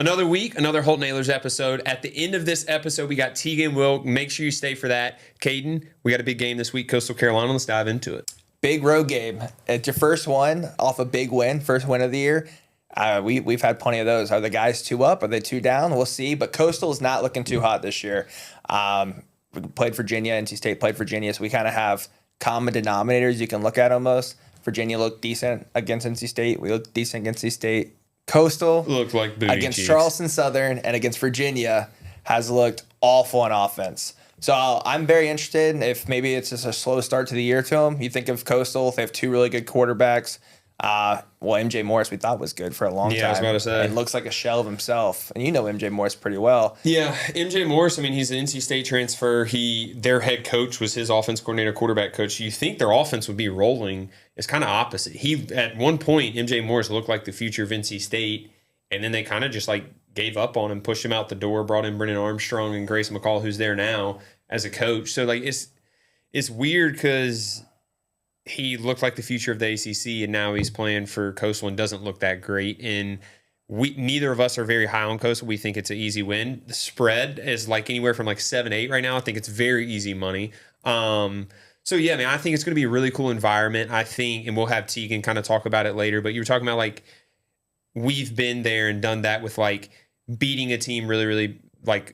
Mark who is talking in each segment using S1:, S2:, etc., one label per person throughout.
S1: Another week, another Holton Ahlers episode. At the end of this episode, we got Teagan Wilk. Make sure you stay for that. Caden, we got a big game this week, Coastal Carolina. Let's dive into it.
S2: Big road game. It's your first one off a big win, first win of the year. We've had plenty of those. Are the guys 2 up? Are they 2 down? We'll see. But Coastal is not looking too hot this year. We played Virginia. NC State played Virginia. So we kind of have common denominators you can look at almost. Virginia looked decent against NC State. We looked decent against NC State. Coastal
S1: looked like booty
S2: against
S1: cheeks.
S2: Charleston Southern and against Virginia has looked awful on offense. So I'm very interested if maybe it's just a slow start to the year to them. You think of Coastal, they have 2 really good quarterbacks. MJ Morris we thought was good for a long time.
S1: Yeah, I was about to say.
S2: And looks like a shell of himself. And you know MJ Morris pretty well.
S1: Yeah, MJ Morris, I mean, he's an NC State transfer. Their head coach was his offense coordinator, quarterback coach. You think their offense would be rolling. It's kind of opposite. At one point, MJ Morris looked like the future of NC State, and then they kind of just gave up on him, pushed him out the door, brought in Brennan Armstrong and Grayson McCall, who's there now as a coach. So it's weird because he looked like the future of the ACC, and now he's playing for Coastal and doesn't look that great. And neither of us are very high on Coastal. We think it's an easy win. The spread is anywhere from 7-8 right now. I think it's very easy money. So yeah, man, I think it's going to be a really cool environment. I think, and we'll have Teagan kind of talk about it later. But you were talking about we've been there and done that with beating a team really, really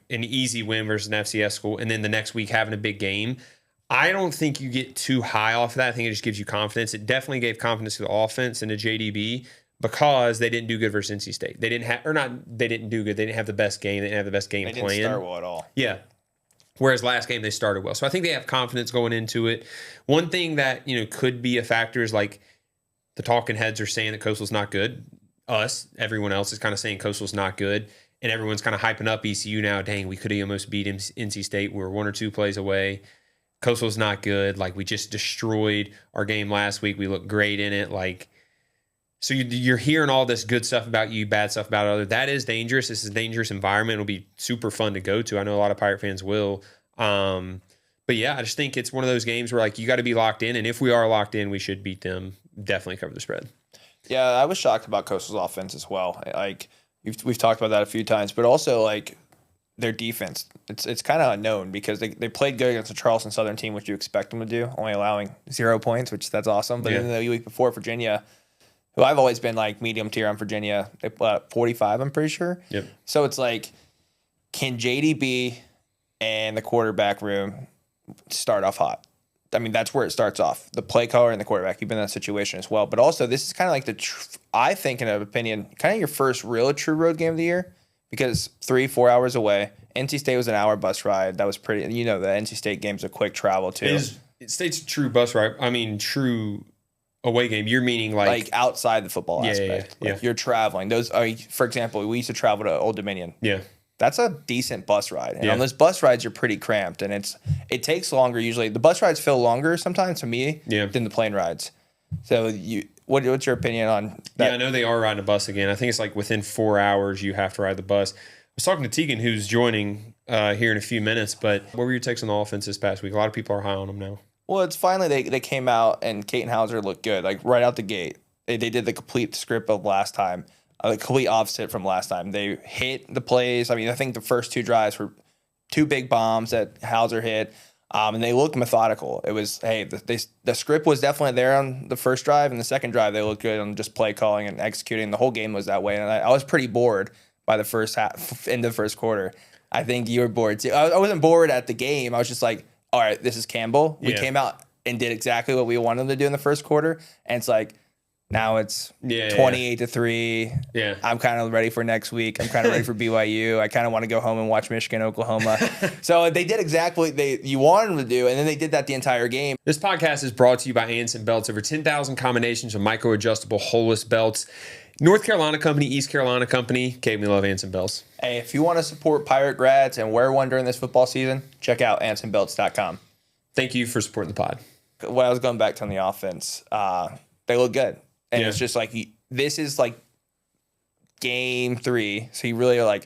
S1: an easy win versus an FCS school, and then the next week having a big game. I don't think you get too high off of that. I think it just gives you confidence. It definitely gave confidence to the offense and to JDB because they didn't do good versus NC State. They didn't do good. They didn't have the best game. They didn't have the best game plan.
S2: They didn't start well at all.
S1: Yeah. Whereas last game they started well. So I think they have confidence going into it. One thing that, could be a factor is the talking heads are saying that Coastal's not good. Everyone else is kind of saying Coastal's not good. And everyone's kind of hyping up ECU now. Dang, we could have almost beat NC State. We were 1 or 2 plays away. Coastal's not good. We just destroyed our game last week. We looked great in it. So you're hearing all this good stuff about you, bad stuff about other. That is dangerous. This is a dangerous environment. It'll be super fun to go to. I know a lot of Pirate fans will. But yeah, I just think it's one of those games where you got to be locked in. And if we are locked in, we should beat them. Definitely cover the spread.
S2: Yeah, I was shocked about Coastal's offense as well. We've talked about that a few times, but also their defense. It's kind of unknown because they played good against the Charleston Southern team, which you expect them to do, only allowing 0 points, which that's awesome. But then the week before, Virginia, who I've always been medium tier on Virginia, they put 45, I'm pretty sure.
S1: Yep.
S2: So it's can JDB and the quarterback room start off hot? I mean, that's where it starts off. The play caller and the quarterback. You've been in that situation as well. But also, this is kind of I think, in an opinion, kind of your first real true road game of the year because 3-4 hours away. NC State was an hour bus ride. That was pretty. The NC State game's a quick travel too.
S1: State's true bus ride. I mean, true away game. You're meaning
S2: outside the football aspect.
S1: Yeah.
S2: You're traveling. Those are, for example, we used to travel to Old Dominion.
S1: Yeah.
S2: That's a decent bus ride. And on those bus rides, you're pretty cramped. And it takes longer usually. The bus rides feel longer sometimes to me than the plane rides. So what's your opinion on that?
S1: Yeah, I know they are riding a bus again. I think it's within 4 hours you have to ride the bus. I was talking to Teagan, who's joining here in a few minutes. But what were your takes on the offense this past week? A lot of people are high on them now.
S2: Well, it's finally they came out and Caden Hauser looked good. Right out the gate. They did the complete script of last time. The complete opposite from last time. They hit the plays. I mean, I think the first 2 drives were 2 big bombs that Hauser hit, and they looked methodical. It was, the script was definitely there on the first drive, and the second drive they looked good on just play calling and executing. The whole game was that way, and I was pretty bored by the first half, into the first quarter. I think you were bored too. I wasn't bored at the game. I was just all right, this is Campbell. We came out and did exactly what we wanted them to do in the first quarter, and it's now it's 28-3.
S1: Yeah.
S2: I'm kind of ready for next week. I'm kind of ready for BYU. I kind of want to go home and watch Michigan, Oklahoma. So they did exactly what you wanted them to do, and then they did that the entire game.
S1: This podcast is brought to you by Anson Belts. Over 10,000 combinations of micro-adjustable holeless belts. North Carolina company, East Carolina company. Kate, we love Anson Belts.
S2: Hey, if you want to support Pirate grads and wear one during this football season, check out AnsonBelts.com.
S1: Thank you for supporting the pod.
S2: When I was going back to on the offense, they look good. And it's just this is game 3. So you really are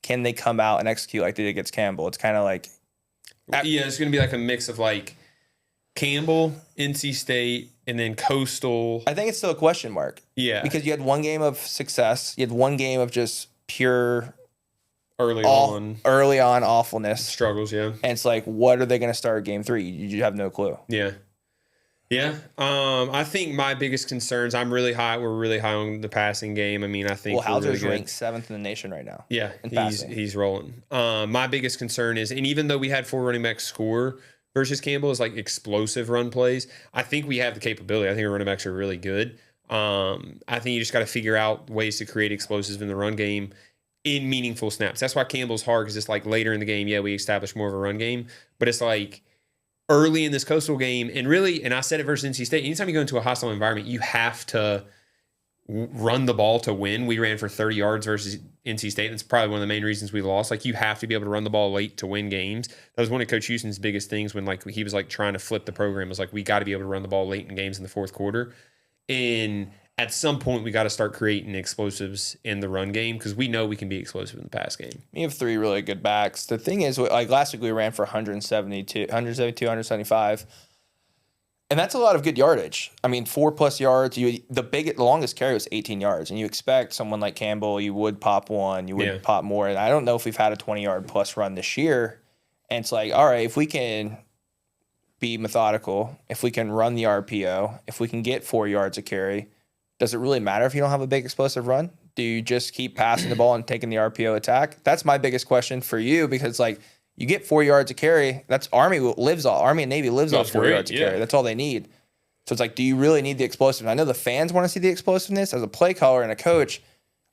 S2: can they come out and execute like they did against Campbell? It's kind of
S1: it's going to be a mix of Campbell, NC State, and then Coastal.
S2: I think it's still a question mark.
S1: Yeah.
S2: Because you had one game of success. You had one game of just pure
S1: early on
S2: awfulness.
S1: struggles. Yeah.
S2: And it's like, what are they going to start game 3? You have no clue.
S1: Yeah. Yeah. I think my biggest concerns, we're really high on the passing game. I mean, I think
S2: Hauser's ranked 7th in the nation right now.
S1: Yeah, he's rolling. My biggest concern is, and even though we had 4 running backs score versus Campbell, is like explosive run plays. I think we have the capability. I think our running backs are really good. I think you just got to figure out ways to create explosives in the run game in meaningful snaps. That's why Campbell's hard, because it's like later in the game, we establish more of a run game, but it's like early in this Coastal game, and I said it versus NC State, anytime you go into a hostile environment, you have to run the ball to win. We ran for 30 yards versus NC State. That's probably one of the main reasons we lost. Like, you have to be able to run the ball late to win games. That was one of Coach Houston's biggest things when like he was like trying to flip the program, was like, we got to be able to run the ball late in games in the fourth quarter. And at some point, we got to start creating explosives in the run game, because we know we can be explosive in the pass game.
S2: We have 3 really good backs. The thing is, like last week we ran for 175. And that's a lot of good yardage. I mean, 4+ yards. The longest carry was 18 yards. And you expect someone like Campbell, you would pop one, you would pop more. And I don't know if we've had a 20-yard plus run this year. And it's like, all right, if we can be methodical, if we can run the RPO, if we can get 4 yards a carry, does it really matter if you don't have a big explosive run? Do you just keep passing the ball and taking the RPO attack? That's my biggest question for you, because like, you get 4 yards a carry. That's Army and Navy lives off 4 yards a carry. That's all they need. So it's like, do you really need the explosive? I know the fans want to see the explosiveness. As a play caller and a coach,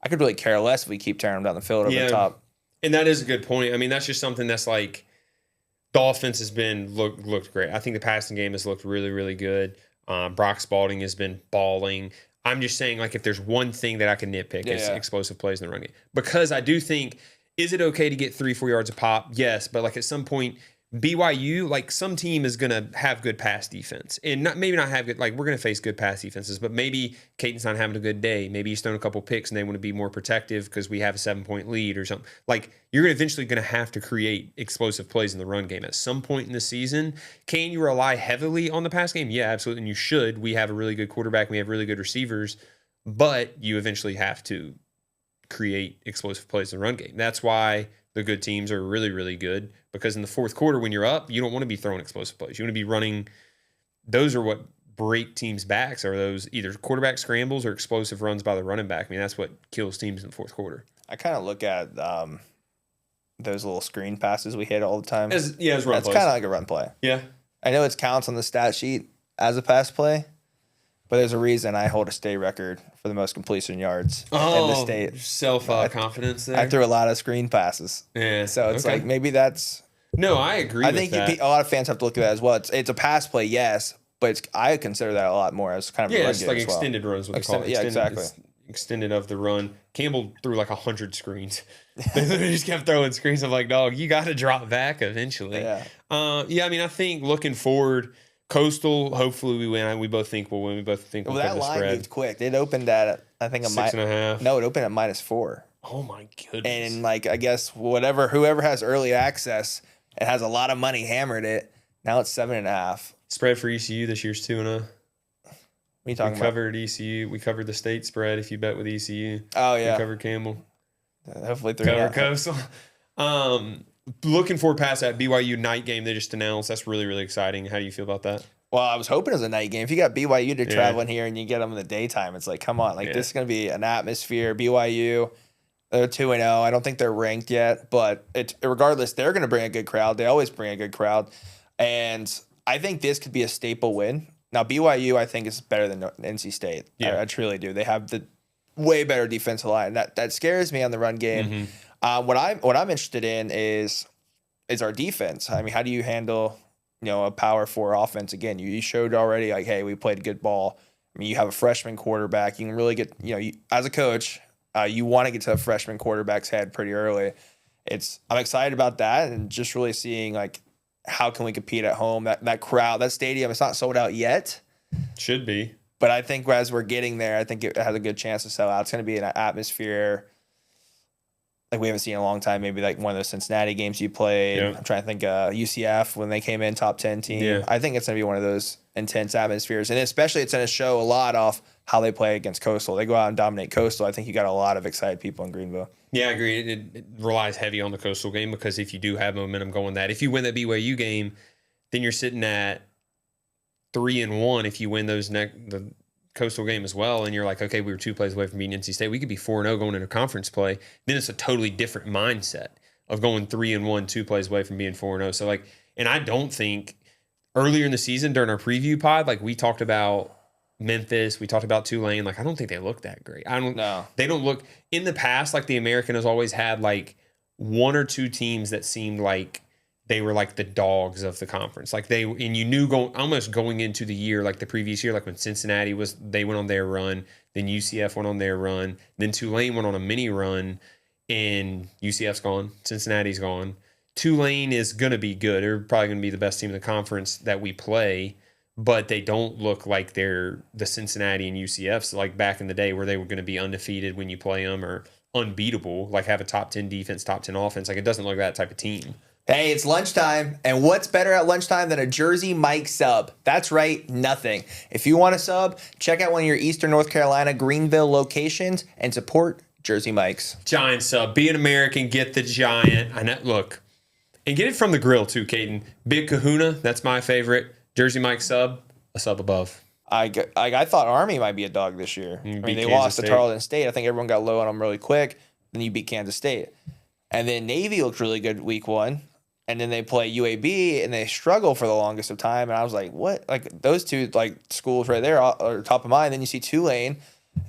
S2: I could really care less if we keep tearing them down the field over the top.
S1: And that is a good point. I mean, that's just something that's like, the offense has been looked great. I think the passing game has looked really, really good. Brock Spalding has been balling. I'm just saying, like, if there's one thing that I can nitpick, it's explosive plays in the run game. Because I do think, is it okay to get 3-4 yards a pop? Yes, but like at some point, BYU, like some team is going to have good pass defense, and maybe not have good, like we're going to face good pass defenses, but maybe Caton's not having a good day. Maybe he's thrown a couple picks and they want to be more protective because we have a 7-point lead or something. Like, you're eventually going to have to create explosive plays in the run game at some point in the season. Can you rely heavily on the pass game? Yeah, absolutely. And you should. We have a really good quarterback. We have really good receivers, but you eventually have to create explosive plays in the run game. That's why the good teams are really, really good, because in the fourth quarter, when you're up, you don't want to be throwing explosive plays. You want to be running. Those are what break teams' backs, are those either quarterback scrambles or explosive runs by the running back. I mean, that's what kills teams in the fourth quarter.
S2: I kind of look at those little screen passes we hit all the time.
S1: As run plays.
S2: That's kind of like a run play.
S1: Yeah.
S2: I know it counts on the stat sheet as a pass play, but there's a reason I hold a state record for the most completion yards in the state.
S1: Self-confidence there.
S2: I threw a lot of screen passes.
S1: Yeah.
S2: So it's like, maybe that's...
S1: No, I agree with that.
S2: I think a lot of fans have to look at that as well. It's a pass play, yes, but I consider that a lot more as kind of a run
S1: it's like extended runs, what they call it.
S2: Yeah, exactly.
S1: Extended of the run. Campbell threw like 100 screens. They literally just kept throwing screens. I'm like, dog, you got to drop back eventually.
S2: Yeah.
S1: I mean, I think looking forward, Coastal, hopefully we win. We both think we'll win. We both think we'll cover the spread.
S2: That line moved quick. It opened at, I think,
S1: 6.5.
S2: No, it opened at -4.
S1: Oh, my goodness.
S2: And, like, I guess whoever has early access and has a lot of money hammered it. Now it's 7.5.
S1: Spread for ECU this year's 2-0.
S2: What are you talking about?
S1: We covered ECU. We covered the state spread if you bet with ECU.
S2: Oh, yeah.
S1: We covered Campbell.
S2: Hopefully 3.5.
S1: Covered Coastal. Looking forward past that BYU night game they just announced. That's really, really exciting. How do you feel about that?
S2: Well, I was hoping it was a night game. If you got BYU to travel in here and you get them in the daytime, it's like, come on. Like, this is going to be an atmosphere. BYU, they're 2-0. I don't think they're ranked yet, but regardless, they're going to bring a good crowd. They always bring a good crowd. And I think this could be a staple win. Now, BYU, I think, is better than NC State.
S1: Yeah.
S2: I truly do. They have the way better defensive line. That scares me on the run game.
S1: Mm-hmm.
S2: What I'm interested in is our defense. I mean, how do you handle, a power 4 offense? Again, you showed already, like, hey, we played good ball. I mean, you have a freshman quarterback. You can really get, as a coach, you want to get to a freshman quarterback's head pretty early. I'm excited about that, and just really seeing, like, how can we compete at home? That crowd, that stadium, it's not sold out yet.
S1: Should be.
S2: But I think as we're getting there, I think it has a good chance to sell out. It's going to be an atmosphere like we haven't seen in a long time. Maybe like one of those Cincinnati games you played. Yeah. I'm trying to think UCF when they came in top 10 team.
S1: Yeah.
S2: I think it's going to be one of those intense atmospheres. And especially it's going to show a lot off how they play against Coastal. They go out and dominate Coastal. I think you got a lot of excited people in Greenville.
S1: Yeah, I agree. It relies heavy on the Coastal game because if you do have momentum going that, if you win that BYU game, then you're sitting at 3-1 if you win the Coastal game as well, and you're like, okay, we were 2 plays away from beating NC State. We could be 4-0 going into conference play. Then it's a totally different mindset of going 3-1, 2 plays away from being 4-0. So like, and I don't think earlier in the season during our preview pod, like we talked about Memphis, we talked about Tulane. Like I don't think they look that great. They don't look in the past. Like the American has always had like 1 or 2 teams that seemed like they were like the dogs of the conference. Like and you knew almost going into the year, like the previous year, like when Cincinnati they went on their run, then UCF went on their run, then Tulane went on a mini run, and UCF's gone, Cincinnati's gone. Tulane is going to be good. They're probably going to be the best team in the conference that we play, but they don't look like they're the Cincinnati and UCFs like back in the day where they were going to be undefeated when you play them or unbeatable, like have a top 10 defense, top 10 offense. Like it doesn't look like that type of team.
S2: Hey, it's lunchtime, and what's better at lunchtime than a Jersey Mike sub? That's right, nothing. If you want a sub, check out one of your Eastern North Carolina, Greenville locations and support Jersey Mike's.
S1: Giant sub. Be an American, get the giant. I know, look, and get it from the grill too, Caden. Big Kahuna, that's my favorite. Jersey Mike sub, a sub above.
S2: I thought Army might be a dog this year. They
S1: Kansas
S2: lost
S1: State.
S2: to Tarleton State. I think everyone got low on them really quick. Then you beat Kansas State. And then Navy looked really good week 1. And then they play UAB, and they struggle for the longest of time. And I was like, what? Like, those two like schools right there are top of mind. Then you see Tulane,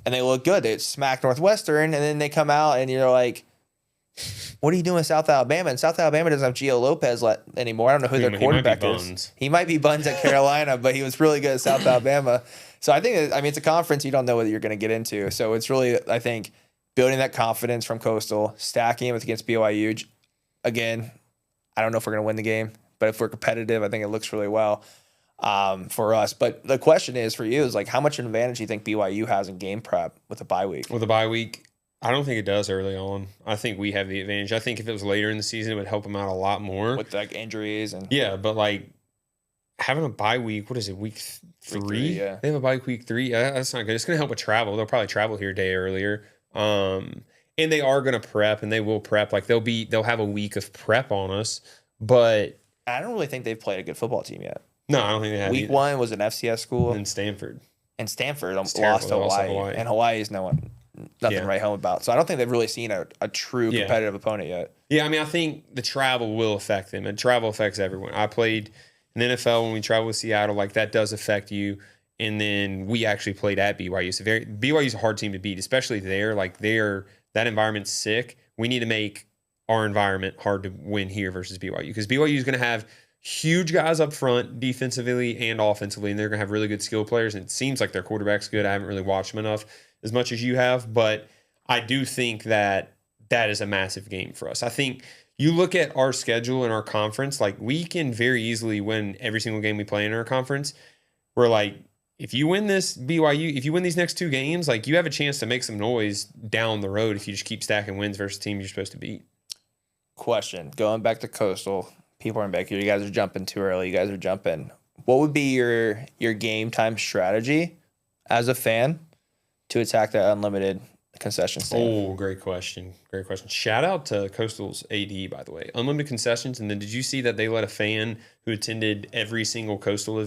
S2: and they look good. They smack Northwestern, and then they come out, and you're like, what are you doing with South Alabama? And South Alabama doesn't have Gio Lopez anymore. I don't know who their quarterback is. He might be Buns at Carolina, but he was really good at South Alabama. So I think, it's a conference you don't know whether you're going to get into. So it's really, I think, building that confidence from Coastal, stacking it against BYU. Again, I don't know if we're going to win the game, but if we're competitive, I think it looks really well for us. But the question is for you is like, how much an advantage do you think BYU has in game prep with a bye week?
S1: With a bye week, I don't think it does early on. I think we have the advantage. I think if it was later in the season, it would help them out a lot more.
S2: With like injuries and
S1: yeah, but like having a bye week, what is it, week 3?
S2: Week 3, yeah.
S1: They have a bye week 3. That's not good. It's going to help with travel. They'll probably travel here a day earlier. And they are going to prep, and they will prep. Like they'll have a week of prep on us, but
S2: I don't really think they've played a good football team yet.
S1: No, I don't think they have.
S2: Week
S1: either.
S2: 1 was an FCS school.
S1: And Stanford.
S2: And Stanford lost to
S1: Terrible.
S2: Hawaii. And Hawaii's nothing to write home about. So I don't think they've really seen a true competitive opponent yet.
S1: Yeah, I think the travel will affect them, and travel affects everyone. I played in the NFL when we traveled with Seattle. Like that does affect you. And then we actually played at BYU. So BYU's a hard team to beat, especially there. Like that environment's sick. We need to make our environment hard to win here versus BYU because BYU is going to have huge guys up front defensively and offensively, and they're going to have really good skill players. And it seems like their quarterback's good. I haven't really watched them enough as much as you have, but I do think that is a massive game for us. I think you look at our schedule and our conference, like we can very easily win every single game we play in our conference. We're like, if you win this BYU, if you win these next 2 games, like you have a chance to make some noise down the road if you just keep stacking wins versus the team you're supposed to beat.
S2: Question. Going back to Coastal, people are in back here. You guys are jumping too early. You guys are jumping. What would be your game time strategy as a fan to attack that unlimited concession stand?
S1: Oh, great question. Great question. Shout out to Coastal's AD, by the way. Unlimited concessions. And then did you see that they let a fan who attended every single Coastal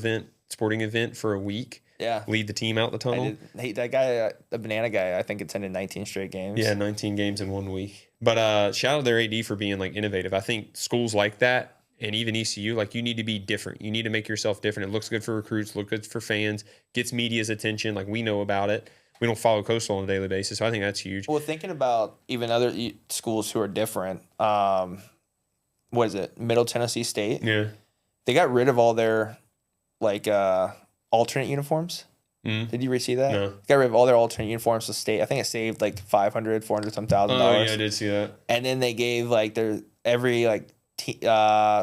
S1: sporting event for a week lead the team out the tunnel?
S2: That guy, the banana guy, I think attended 19 straight games.
S1: Yeah, 19 games in 1 week. But shout out to their AD for being like innovative. I think schools like that, and even ECU, like you need to be different. You need to make yourself different. It looks good for recruits, looks good for fans, gets media's attention. Like we know about it. We don't follow Coastal on a daily basis, so I think that's huge.
S2: Well, thinking about even other schools who are different, what is it? Middle Tennessee State.
S1: Yeah,
S2: they got rid of all their like alternate uniforms. Did you receive that?
S1: No.
S2: They got rid of all their alternate uniforms to State. I think it saved like $500, $400 $1,000.
S1: Oh yeah, I did see that.
S2: And then they gave like every like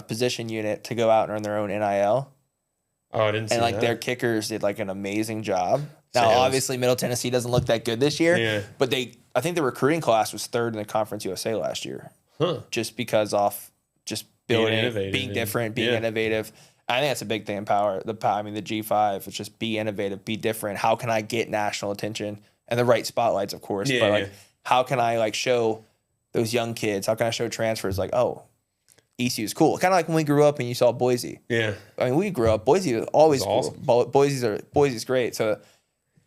S2: position unit to go out and earn their own NIL.
S1: Oh, I didn't see that.
S2: And like their kickers did like an amazing job. Now, obviously, Middle Tennessee doesn't look that good this year, but I think the recruiting class was 3rd in the Conference USA last year, just because just building, being different, being innovative. I think that's a big thing in power. I mean, the G5 is just be innovative, be different. How can I get national attention and the right spotlights, of course,
S1: Yeah,
S2: but
S1: yeah.
S2: like, how can I like show those young kids? How can I show transfers like, oh, ECU is cool. Kind of like when we grew up and you saw Boise.
S1: Yeah.
S2: I mean, we grew up. Boise was always cool.
S1: awesome.
S2: Boise's great. So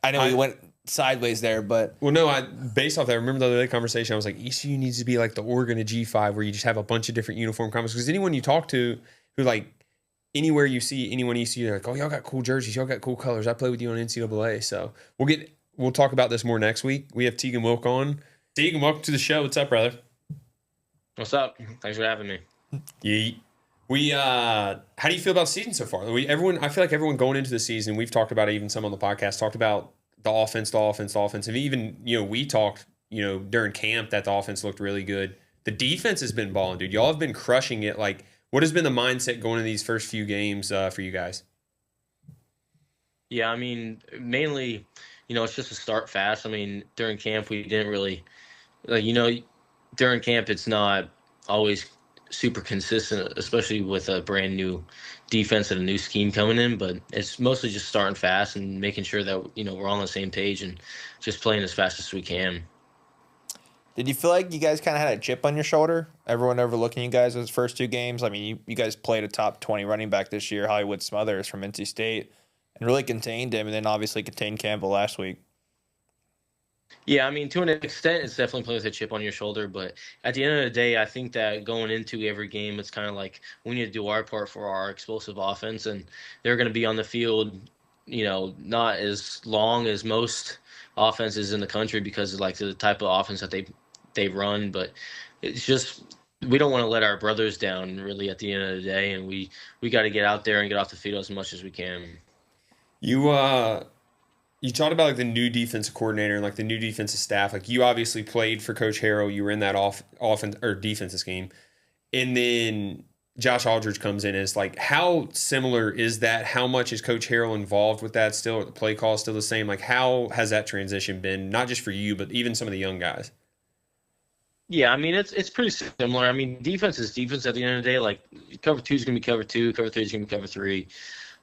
S2: I know we went sideways there, but
S1: Well, no, based off that, I remember the other day conversation, I was like, ECU needs to be like the Oregon of G5 where you just have a bunch of different uniform combos. Because anyone you talk to who like anywhere you see anyone ECU, they're like, oh, y'all got cool jerseys, y'all got cool colors. I play with you on NCAA. So we'll talk about this more next week. We have Teagan Wilk on. Teagan, welcome to the show. What's up, brother?
S3: What's up? Thanks for having me.
S1: Yeet. How do you feel about the season so far? I feel like everyone going into the season, we've talked about it, even some on the podcast, talked about the offense. And even, we talked, during camp that the offense looked really good. The defense has been balling, dude. Y'all have been crushing it. Like, what has been the mindset going into these first few games for you guys?
S3: Yeah, I mean, mainly, it's just to start fast. I mean, during camp, we didn't really, during camp, it's not always super consistent, especially with a brand new defense and a new scheme coming in. But it's mostly just starting fast and making sure that, we're all on the same page and just playing as fast as we can.
S2: did you feel like you guys kind of had a chip on your shoulder? Everyone overlooking you guys those first two games? I mean, you guys played a top 20 running back this year, Hollywood Smothers from NC State, and really contained him, and then obviously contained Campbell last week.
S3: Yeah, I mean, to an extent, it's definitely playing with a chip on your shoulder. But at the end of the day, I think that going into every game, it's kind of like we need to do our part for our explosive offense. And they're going to be on the field, not as long as most offenses in the country because of like the type of offense that they run. But it's just we don't want to let our brothers down really at the end of the day. And we got to get out there and get off the field as much as we can.
S1: You talked about like the new defensive coordinator and like the new defensive staff. Like you obviously played for Coach Harrell. You were in that offense or defensive scheme, and then Josh Aldridge comes in. And it's like, how similar is that? How much is Coach Harrell involved with that still? Or the play call is still the same? Like, how has that transition been? Not just for you, but even some of the young guys.
S3: Yeah, I mean it's pretty similar. I mean, defense is defense at the end of the day. Like cover 2 is gonna be cover 2, cover 3 is gonna be cover 3.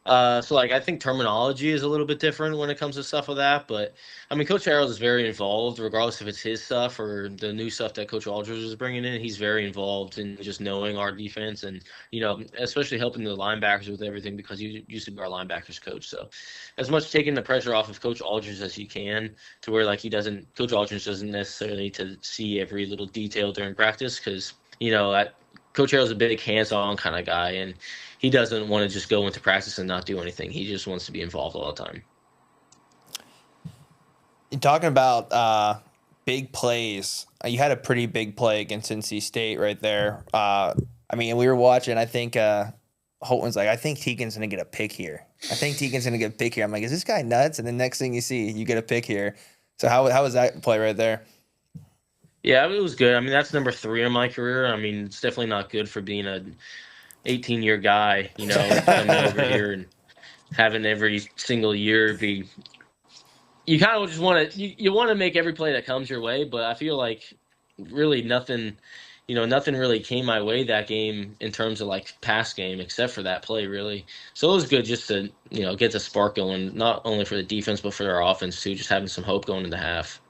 S3: So like I think terminology is a little bit different when it comes to stuff like that, but I mean Coach Harold is very involved, regardless if it's his stuff or the new stuff that Coach Aldridge is bringing in. He's very involved in just knowing our defense and especially helping the linebackers with everything because he used to be our linebackers coach. So as much taking the pressure off of Coach Aldridge as you can, to where like Coach Aldridge doesn't necessarily need to see every little detail during practice because Coach Harold's a big hands-on kind of guy, and he doesn't want to just go into practice and not do anything. He just wants to be involved all the time.
S2: You're talking about big plays. You had a pretty big play against NC State right there. I mean, we were watching. I think Holton's like, I think Teagan's going to get a pick here. I'm like, is this guy nuts? And the next thing you see, you get a pick here. So how was that play right there?
S3: Yeah, it was good. I mean, that's number 3 in my career. I mean, it's definitely not good for being a 18-year guy, coming over here and having every single year be. You kind of just want to you want to make every play that comes your way, but I feel like really nothing really came my way that game in terms of like pass game except for that play really. So it was good just to get the spark going, not only for the defense but for our offense too, just having some hope going into half.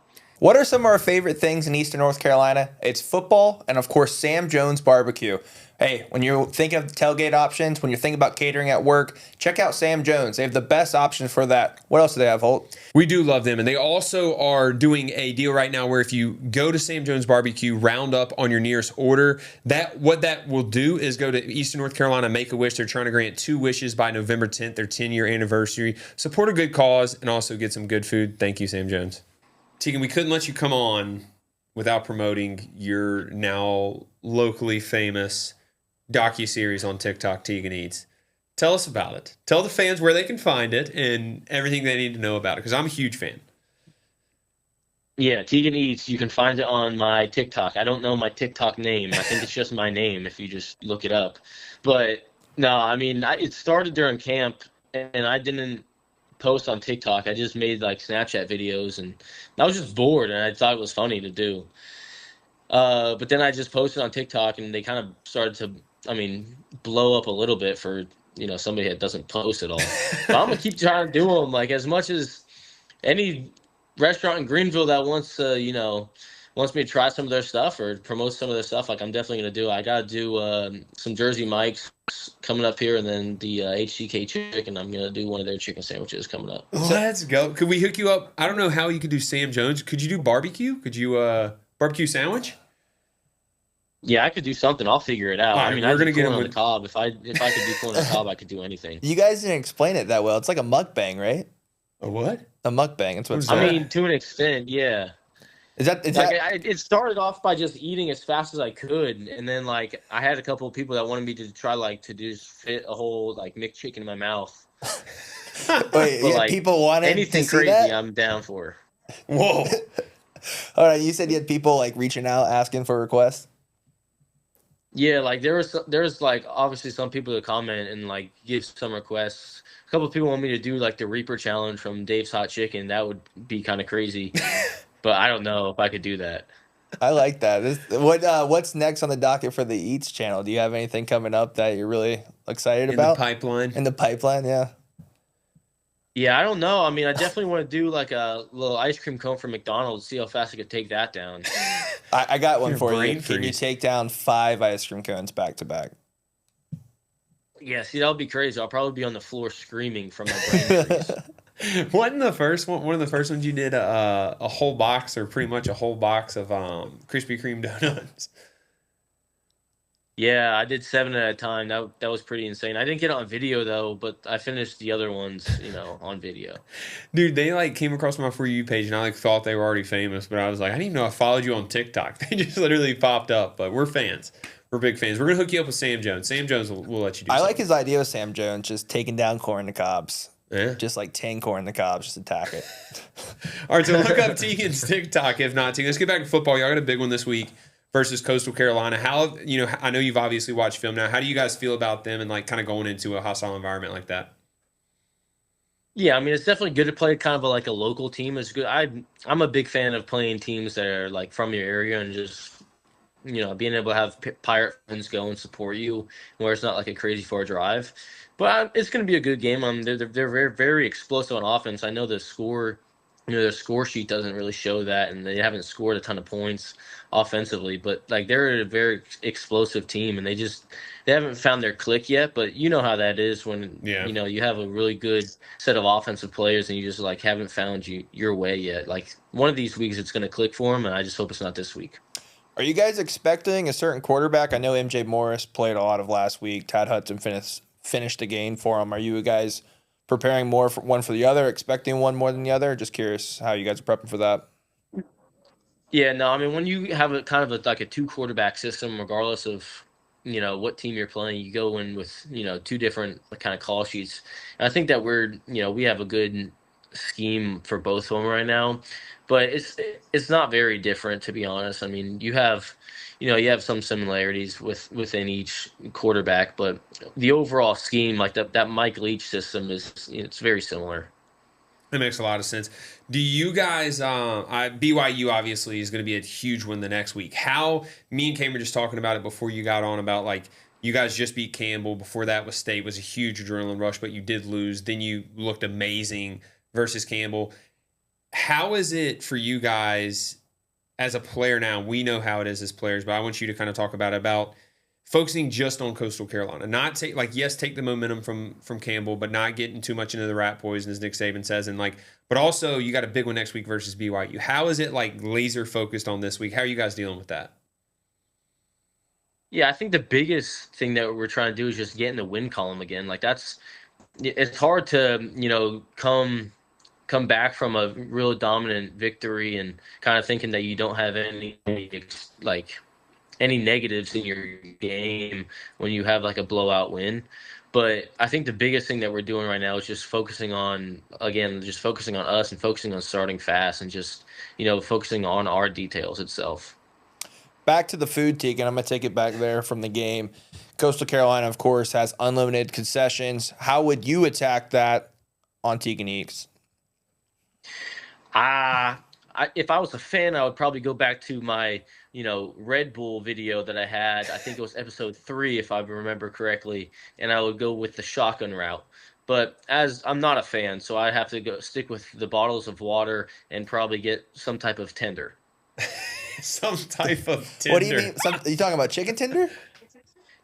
S2: What are some of our favorite things in Eastern North Carolina? It's football and, of course, Sam Jones Barbecue. Hey, when you're thinking of tailgate options, when you're thinking about catering at work, check out Sam Jones. They have the best options for that. What else do they have, Holt?
S1: We do love them. And they also are doing a deal right now where if you go to Sam Jones Barbecue, round up on your nearest order, what that will do is go to Eastern North Carolina, Make-A-Wish. They're trying to grant 2 wishes by November 10th, their 10-year anniversary. Support a good cause and also get some good food. Thank you, Sam Jones. Teagan, we couldn't let you come on without promoting your now locally famous docuseries on TikTok, Teagan Eats. Tell us about it. Tell the fans where they can find it and everything they need to know about it, because I'm a huge fan.
S3: Yeah, Teagan Eats. You can find it on my TikTok. I don't know my TikTok name. I think it's just my name if you just look it up. But no, I mean, it started during camp, and I didn't post on TikTok. I just made like Snapchat videos, and I was just bored, and I thought it was funny to do. But then I just posted on TikTok, and they kind of started to, blow up a little bit for somebody that doesn't post at all. But I'm gonna keep trying to do them. Like as much as any restaurant in Greenville that wants me to try some of their stuff or promote some of their stuff, like I'm definitely gonna do it. I gotta do some Jersey Mike's coming up here, and then the HCK chicken. I'm gonna do one of their chicken sandwiches coming up.
S1: Let's go. Could we hook you up? I don't know how you could do Sam Jones. Could you do barbecue? Could you barbecue sandwich?
S3: Yeah, I could do something. I'll figure it out.
S1: All right,
S3: I mean,
S1: we're
S3: I
S1: gonna
S3: do
S1: get
S3: corn
S1: him
S3: on
S1: with-
S3: the cob. If I could do corn on the cob, I could do anything.
S2: You guys didn't explain it that well. It's like a mukbang, right?
S1: A what?
S2: A mukbang. That's what it's
S1: What is
S3: I
S2: called.
S3: mean, to an extent, yeah.
S2: Is that
S3: It started off by just eating as fast as I could, and then like I had a couple of people that wanted me to try to just fit a whole like McChicken in my mouth.
S2: wait,
S3: But, like,
S2: people wanted
S3: Anything
S2: to see
S3: crazy,
S2: that?
S3: I'm down for.
S1: Whoa.
S2: All right, you said you had people like reaching out asking for requests.
S3: Yeah, like there's like obviously some people that comment and like give some requests. A couple of people want me to do like the Reaper challenge from Dave's Hot Chicken. That would be kind of crazy, but I don't know if I could do that.
S2: I like that. What's next on the docket for the Eats channel? Do you have anything coming up that you're really excited
S1: In
S2: about?
S1: the pipeline.
S2: In the pipeline, yeah.
S3: Yeah, I don't know. I mean, I definitely want to do like a little ice cream cone from McDonald's. See how fast I could take that down.
S2: I got one
S1: Your
S2: for you.
S1: brain
S2: Can you
S1: freeze.
S2: take down 5 ice cream cones back to back?
S3: Yeah, see, that would be crazy. I'll probably be on the floor screaming from my brain freeze.
S1: Wasn't the first one of the first ones you did a whole box or pretty much a whole box of Krispy Kreme donuts?
S3: Yeah, I did 7 at a time. That was pretty insane. I didn't get it on video though, but I finished the other ones, on video.
S1: Dude, they like came across my For You page and I like thought they were already famous, but I was like, I didn't even know I followed you on TikTok. They just literally popped up, but we're fans. We're big fans. We're gonna hook you up with Sam Jones. Sam Jones will let you do
S2: I like
S1: something.
S2: his idea of Sam Jones just taking down corn to cobs.
S1: Yeah.
S2: Just like 10 corn to cobs, just attack it.
S1: All right, so look up Teagan's TikTok if not. Teagan, let's get back to football. Y'all got a big one this week versus Coastal Carolina. How, I know you've obviously watched film now. How do you guys feel about them and like kind of going into a hostile environment like that?
S3: Yeah, I mean it's definitely good to play kind of like a local team. It's good. I'm a big fan of playing teams that are like from your area and just being able to have Pirate fans go and support you where it's not like a crazy far drive. But it's going to be a good game. They're very, very explosive on offense. I know the score, their score sheet doesn't really show that, and they haven't scored a ton of points offensively. But like they're a very explosive team, and they haven't found their click yet. But you know how that is when you have a really good set of offensive players, and you just like haven't found your way yet. Like one of these weeks, it's going to click for them, and I just hope it's not this week.
S2: Are you guys expecting a certain quarterback? I know MJ Morris played a lot of last week. Tad Hudson finished the game for him. Are you guys preparing more for one for the other, expecting one more than the other? Just curious how you guys are prepping for that.
S3: Yeah, no, I mean when you have a kind of like a 2 quarterback system, regardless of what team you're playing, you go in with 2 different kind of call sheets. And I think that we have a good scheme for both of them right now, but it's not very different, to be honest. I mean, you have some similarities within each quarterback, but the overall scheme, like that Mike Leach system, it's very similar.
S1: That makes a lot of sense. Do you guys, BYU obviously is going to be a huge win the next week. How, me and Cam were just talking about it before you got on about like, you guys just beat Campbell. Before that was State, was a huge adrenaline rush, but you did lose. Then you looked amazing versus Campbell. How is it for you guys as a player now? We know how it is as players, but I want you to kind of talk about focusing just on Coastal Carolina. Not take take the momentum from Campbell, but not getting too much into the rat poison, as Nick Saban says, and but also you got a big one next week versus BYU. How is it like laser focused on this week? How are you guys dealing with that?
S3: Yeah, I think the biggest thing that we're trying to do is just get in the win column again. Like it's hard to come back from a real dominant victory and kind of thinking that you don't have any negatives in your game when you have like a blowout win. But I think the biggest thing that we're doing right now is just focusing on us and focusing on starting fast and just focusing on our details itself.
S2: Back to the food, Teagan. I'm going to take it back there from the game. Coastal Carolina, of course, has unlimited concessions. How would you attack that on Teagan Eats?
S3: If I was a fan, I would probably go back to my Red Bull video that I had. I think it was episode 3, if I remember correctly, and I would go with the shotgun route. But as I'm not a fan, so I have to go stick with the bottles of water and probably get some type of tender.
S1: Some type of tender.
S2: What do you mean? Are you talking about chicken tender?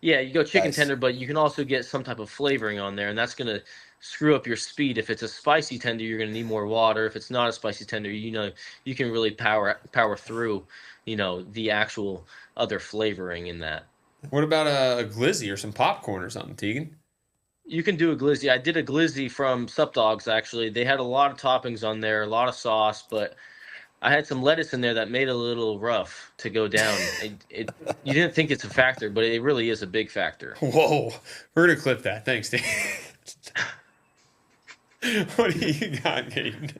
S3: Yeah, you go chicken
S2: Nice.
S3: tender, but you can also get some type of flavoring on there, and that's gonna screw up your speed. If it's a spicy tender, you're gonna need more water. If it's not a spicy tender, you can really power through, the actual other flavoring in that.
S1: What about a glizzy or some popcorn or something, Teagan?
S3: You can do a glizzy. I did a glizzy from Sup Dogs, actually. They had a lot of toppings on there, a lot of sauce, but I had some lettuce in there that made it a little rough to go down. You didn't think it's a factor, but it really is a big factor.
S1: Whoa. We're going to clip that. Thanks, Dave. What do you got, Gabe?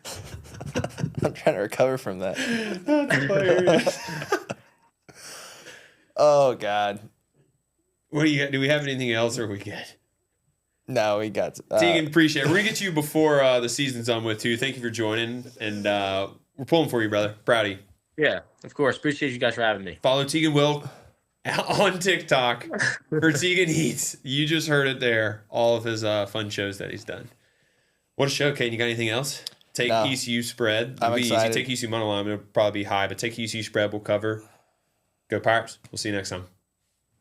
S2: I'm trying to recover from that.
S1: That's hilarious.
S2: Oh God.
S1: What do you got? Do we have anything else or are we good?
S2: No, we got
S1: Teagan, appreciate it. We're going to get you before the season's done with, too. Thank you for joining. And we're pulling for you, brother. Proud of you.
S3: Yeah, of course. Appreciate you guys for having me.
S1: Follow Teagan Wilk on TikTok for Teagan Eats. You just heard it there. All of his fun shows that he's done. What a show, Kate. You got anything else? Take ECU spread. It'll be
S2: excited.
S1: easy. Take ECU money line. It'll probably be high, but take ECU spread. We'll cover. Go Pirates. We'll see you next time.